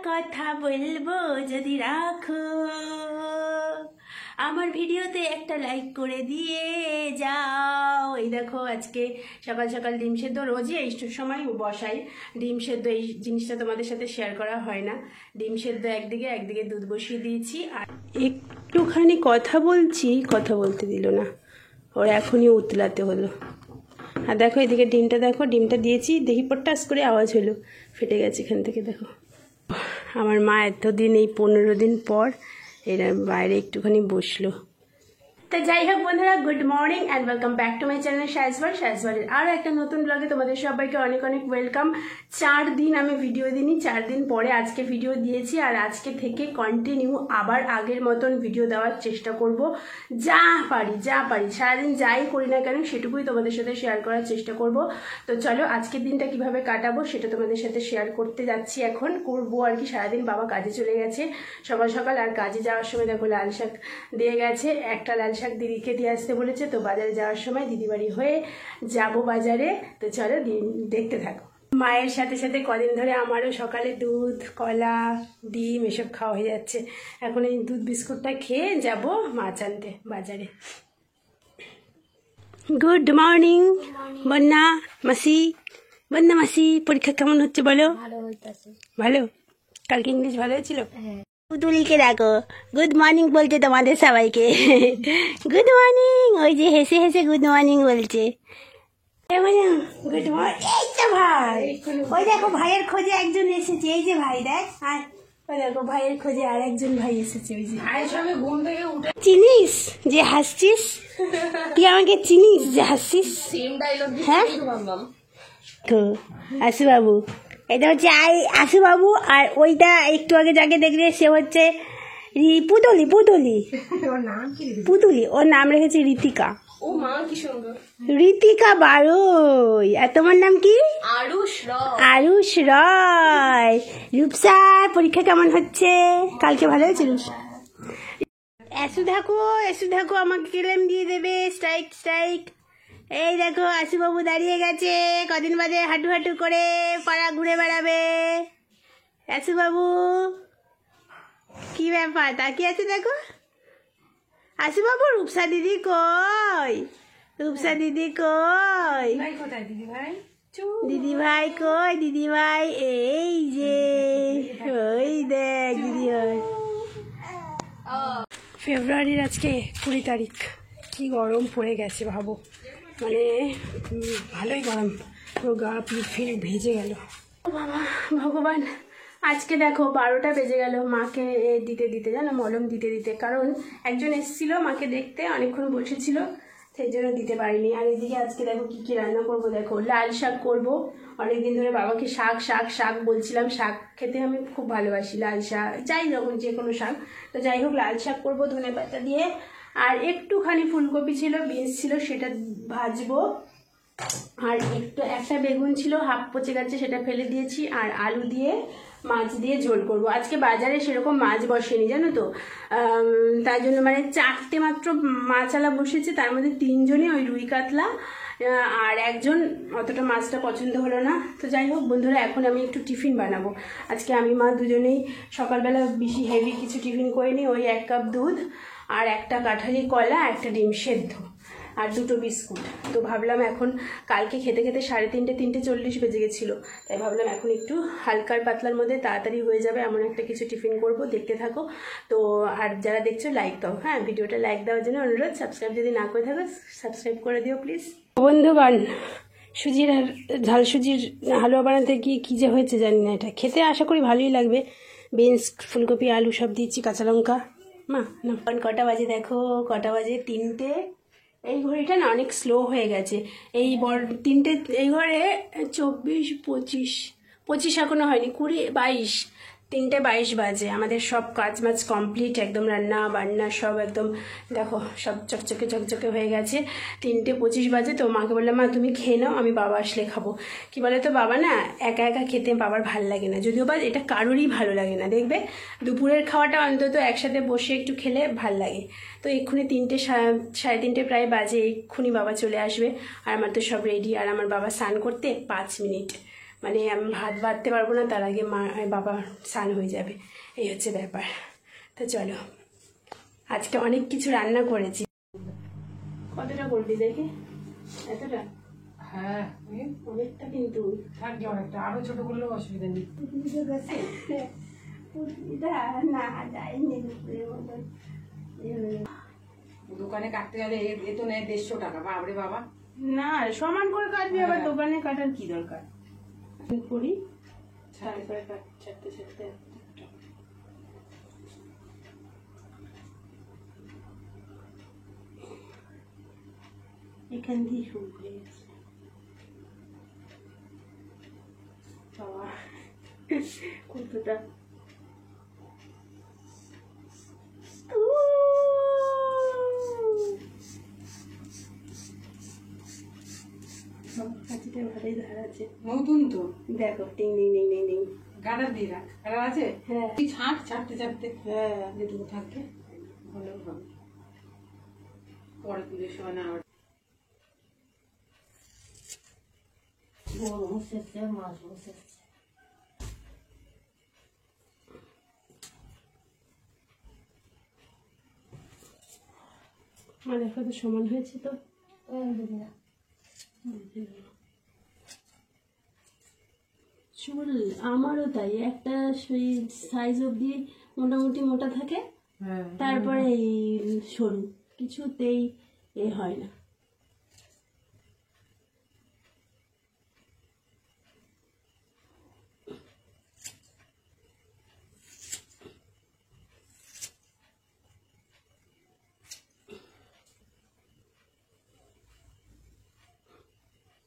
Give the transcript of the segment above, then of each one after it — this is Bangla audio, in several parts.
কথা বলবো যদি রাখো, আমার ভিডিওতে একটা লাইক করে দিয়ে যাও। এই দেখো আজকে সকাল সকাল ডিম সেদ্ধ, রোজই এই সময় বসাই ডিম সেদ্ধ। এই জিনিসটা তোমাদের সাথে শেয়ার করা হয় না। ডিম সেদ্ধ একদিকে দুধ বসিয়ে দিয়েছি, আর একটুখানি কথা বলছি, কথা বলতে দিল না, ওর এখনই উতলাতে হলো। আর দেখো এদিকে ডিমটা, দেখো ডিমটা দিয়েছি, দেখি পটাস করে আওয়াজ হলো, ফেটে গেছে এখান থেকে। দেখো আমার মা এতদিন, এই 15 দিন পর এরা বাইরে একটুখানি বসলো। তো যাই হোক বন্ধুরা, good morning and welcome back to my channel শাহজবারের আরও একটা নতুন ব্লগে তোমাদের সবাইকে অনেক অনেক ওয়েলকাম। 4 দিন আমি ভিডিও দিইনি, 4 দিন পরে আজকে ভিডিও দিয়েছি, আর আজকে থেকে কন্টিনিউ আবার আগের মতন ভিডিও দেওয়ার চেষ্টা করব। যা পারি সারাদিন যাই করি না কেন সেটুকুই তোমাদের সাথে শেয়ার করার চেষ্টা করব। তো চলো আজকের দিনটা কিভাবে কাটাবো সেটা তোমাদের সাথে শেয়ার করতে যাচ্ছি। এখন করবো আর কি, সারাদিন বাবা কাজে চলে গেছে সকাল সকাল, আর কাজে যাওয়ার সময় দেখো লাল শাক দিয়ে গেছে, একটা লাল শাক দিদিকে দিয়ে আসতে বলেছে। তো বাজারে যাওয়ার সময় দিদি বাড়ি হয়ে যাব বাজারে। তো চলো দেখতে থাকো। মায়ের সাথে সাথে কদিন ধরে আমারও সকালে দুধ, কলা, ডিম এসব খাওয়া হয়ে যাচ্ছে। এখন এই দুধ বিস্কুটটা খেয়ে যাব মাছ আনতে বাজারে। গুড মর্নিং বন্যা মাসি। বন্যা মাসি, পরীক্ষা কেমন হচ্ছে বলো? ভালো। কালকে ইংলিশ ভালো হয়েছিল? পুতুলকে দেখো গুড মর্নিং বলছে তোমাদের সবাইকে। গুড মর্নিং, ওই যে হেসে হেসে গুড মর্নিং বলছে। Good morning. এই তো ভাই, ওই দেখো ভাইয়ের খোঁজে একজন এসেছে। এই যে ভাই, দেখ ওই দেখো ভাইয়ের খোঁজে আর একজন ভাই এসেছে। ওই যে চিনিস যে হাসছিস, তুই আমাকে চিনিস যে হাসছিস? হ্যাঁ তো আসু বাবু, এটা হচ্ছে আসু বাবু, আর ওইটা একটু আগে যাকে দেখলে সে হচ্ছে পুতুলি। ওর নাম রেখেছে ঋতিকা। ও মা কি সুন্দর, ঋতিকা বারোই। আর তোমার নাম কি? আরুষ রয়। রূপসার পরীক্ষা কেমন হচ্ছে? কালকে ভালো হয়েছিল। এসু দেখো আমাকে কেলেম দিয়ে দেবে, স্ট্রাইক। এই দেখো আশুবাবু দাঁড়িয়ে গেছে, কদিন বাদে হাঁটু হাঁটু করে পাড়া ঘুরে বেড়াবে। আশুবাবু কি ব্যাপার তাকিয়ে আছে দেখো। আশুবাবু রূপসা দিদি কই? দিদি ভাই কই? দিদি ভাই এই যে, ওই দেখ দিদি ভাই। ফেব্রুয়ারির আজকে 20 তারিখ। কি গরম পড়ে গেছে ভাবো, মানে ভালোই গরম, পুরো গা ফিরে ভেজে গেল। বাবা ভগবান, আজকে দেখো 12টা বেজে গেল মাকে দিতে জানো, মলম দিতে, কারণ একজন এসেছিল মাকে দেখতে, অনেকক্ষণ বসেছিল, সেই জন্য দিতে পারিনি। আর এদিকে আজকে দেখো কি রান্না করব। দেখো লাল শাক করব। অনেকদিন ধরে বাবাকে শাক বলছিলাম, শাক খেতে আমি খুব ভালোবাসি, লাল শাক যাই যখন যে কোনো শাক। তো যাই হোক লাল শাক করবো ধনেপাতা দিয়ে, আর একটুখানি ফুলকপি ছিল, বিনস ছিল, সেটা ভাজবো। আর একটা বেগুন ছিল হাফ পচে গেছে, সেটা ফেলে দিয়েছি। আর আলু দিয়ে মাছ দিয়ে ঝোল করব। আজকে বাজারে সেরকম মাছ বসেনি জানো তো, তার জন্য মানে 4টে মাত্র মাছালা বসেছে, তার মধ্যে 3 জনই ওই রুই কাতলা, আর একজন অতটা মাছটা পছন্দ হলো না। তো যাই হোক বন্ধুরা, এখন আমি একটু টিফিন বানাবো। আজকে আমি মা দুজনেই সকালবেলা বেশি হেভি কিছু টিফিন করিনি, ওই 1 কাপ দুধ আর একটা কাঁঠালি কলা, একটা ডিম সেদ্ধ আর 2টো বিস্কুট। তো ভাবলাম এখন, কালকে খেতে 3:40 বেজে গেছিলো, তাই ভাবলাম এখন একটু হালকার পাতলার মধ্যে তাড়াতাড়ি হয়ে যাবে এমন একটা কিছু টিফিন করব। দেখতে থাকো। তো আর যারা দেখছো লাইক দাও, হ্যাঁ ভিডিওটা লাইক দেওয়ার জন্য অনুরোধ। সাবস্ক্রাইব যদি না করে থাকো সাবস্ক্রাইব করে দিও প্লিজ। বন্ধুগণ, ঝাল সুজির হালুয়া বানাতে গিয়ে কী যে হয়েছে জানি না, এটা খেতে আশা করি ভালোই লাগবে। বিনস, ফুলকপি, আলু সব দিয়েছি, কাঁচা লঙ্কা। মা না কটা বাজে দেখো, 3টে। এই ঘড়িটা না অনেক স্লো হয়ে গেছে। এই 3টে, এই ঘরে 24, 25 এখনো হয়নি, 20, 22, 3:22 বাজে। আমাদের সব কাজ মাছ কমপ্লিট, একদম রান্না বান্না সব একদম দেখো সব চকচকে হয়ে গেছে। 3:25 বাজে। তো মাকে বললাম মা তুমি খেয়ে নাও, আমি বাবা আসলে খাবো। কি বলে তো, বাবা না একা খেতে বাবার ভাল লাগে না, যদিও বা এটা কারোরই ভালো লাগে না। দেখবে দুপুরের খাওয়াটা অন্তত একসাথে বসে একটু খেলে ভাল লাগে। তো এক্ষুনি 3টে, 3:30 প্রায় বাজে, এক্ষুনি বাবা চলে আসবে। আর আমার তো সব রেডি, আর আমার বাবা স্নান করতে 5 মিনিট, মানে আমি ভাত বাড়তে পারবো না, তার আগে বাবা স্নান হয়ে যাবে, এই হচ্ছে ব্যাপার। তো চলো, আজকে অনেক কিছু রান্না করেছি। কতটা করবি দেখে? এতটা? হ্যাঁ অনেকটা, কিন্তু থাকবে অনেকটা, আরো ছোট করলেও অসুবিধা নেই। না যায়নি দোকানে কাটতে গেলে এ তো নেয় 150 টাকা। বাবরে বাবা, না সমান করে কাটবি, আবার দোকানে কাটার কি দরকার? করি তারপরে ছাড়তে ছাড়তে এখান দিয়ে শুরু হয়ে গেছে। বাবা কতটা কাঁচিটা ভালোই ধার আছে, নতুন তো। দেখো টিং টিং টিং টিং টিং। গাডার দিয়ে রাখ, গাডার আছে। হ্যাঁ তুই ছাড়, ছাড়তে ছাড়তে হ্যাঁ যেটুকু থাকবে ভালো হবে, পরে পুজোর সময় না আবার। মাছ বসে দেখো তো সমান হয়েছে তো। চুল আমারও তাই, একটা সাইজ অব্দি মোটামুটি মোটা থাকে, তারপরে এই সরু, কিছুতেই এ হয় না।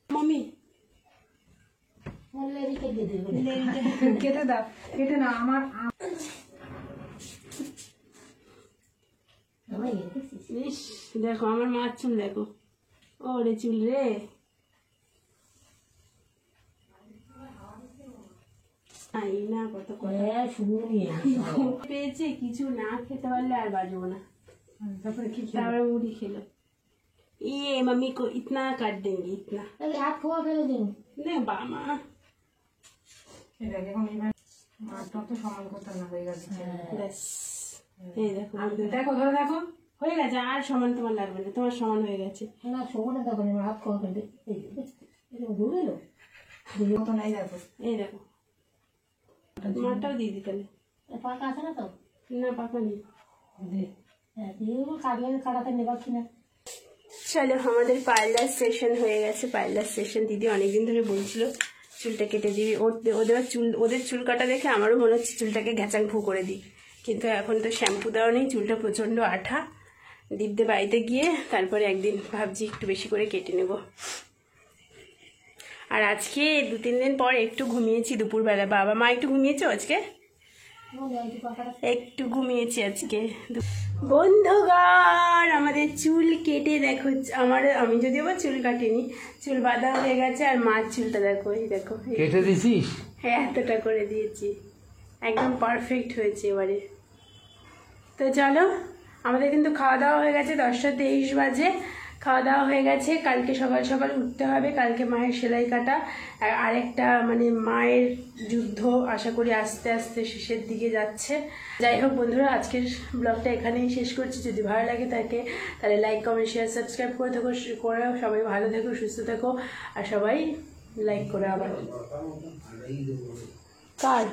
মামি কেটে দাও, কেটে না আমার। ইস, দেখো আমার মার চুল দেখো, ওরে চুল রে। না কত পেয়েছে, কিছু না খেতে পারলে আর বাজবো না। তারপরে মুড়ি খেলো। ये मम्मी को इतना काट देंगे, इतना हाथ खोआ फेले दिन नहीं बामा। মাছটা তো সমান করতে না হয়ে গেছে। ব্যাস এই দেখো, দেখো ধরে দেখো, হয়ে গেছে, আর সমান তোমার লাগবে না, তোমার সমান হয়ে গেছে। না সমানে তখন হাত খোয়া ফেলে ঘুরে এলো মতো নাই। দেখো এই দেখো, মাটাও দিয়ে দিতে পাকা আছে না তো? না, পাকা নেই। হ্যাঁ দিয়ে কাটলে কাটাতে নেবাচ্ছি না। চলো, আমাদের পার্লার সেশন হয়ে গেছে। পার্লার সেশন দিদি অনেকদিন ধরে বলছিল চুলটা কেটে দিবি, ওদের চুল কাটা দেখে আমারও মনে হচ্ছে চুলটাকে ঘ্যাচাং ফু করে দিই, কিন্তু এখন তো শ্যাম্পু দেওয়া নেই, চুলটা প্রচণ্ড আঠা। দীপদের বাড়িতে গিয়ে তারপরে একদিন ভাবছি একটু বেশি করে কেটে নেব। আর আজকে 2-3 দিন পর একটু ঘুমিয়েছি দুপুরবেলা। বাবা মা একটু ঘুমিয়েছো আজকে? একটু ঘুমিয়েছি আজকে। বন্ধুগণ, আমাদের চুল কেটে দেখো, আমি যদিও আবার চুল কাটিনি, চুল বাঁধা হয়ে গেছে। আর মার চুলটা দেখো, এই দেখো কেটে দিছিস? হ্যাঁ, এতটা করে দিয়েছি, একদম পারফেক্ট হয়েছে এবারে। তো চলো, আমাদের কিন্তু খাওয়া দাওয়া হয়ে গেছে, 10টা 23 বাজে খাওয়া দাওয়া হয়ে গেছে। কালকে সকাল সকাল উঠতে হবে, কালকে মায়ের সেলাই কাটা, আর আরেকটা মানে মায়ের যুদ্ধ আশা করি আস্তে আস্তে শেষের দিকে যাচ্ছে। যাই হোক বন্ধুরা, আজকের ব্লগটা এখানেই শেষ করছি। যদি ভালো লাগে তাহলে লাইক কমেন্ট শেয়ার সাবস্ক্রাইব করে থাকো, সবাই ভালো থেকো, সুস্থ থেকো, আর সবাই লাইক করে আবার কার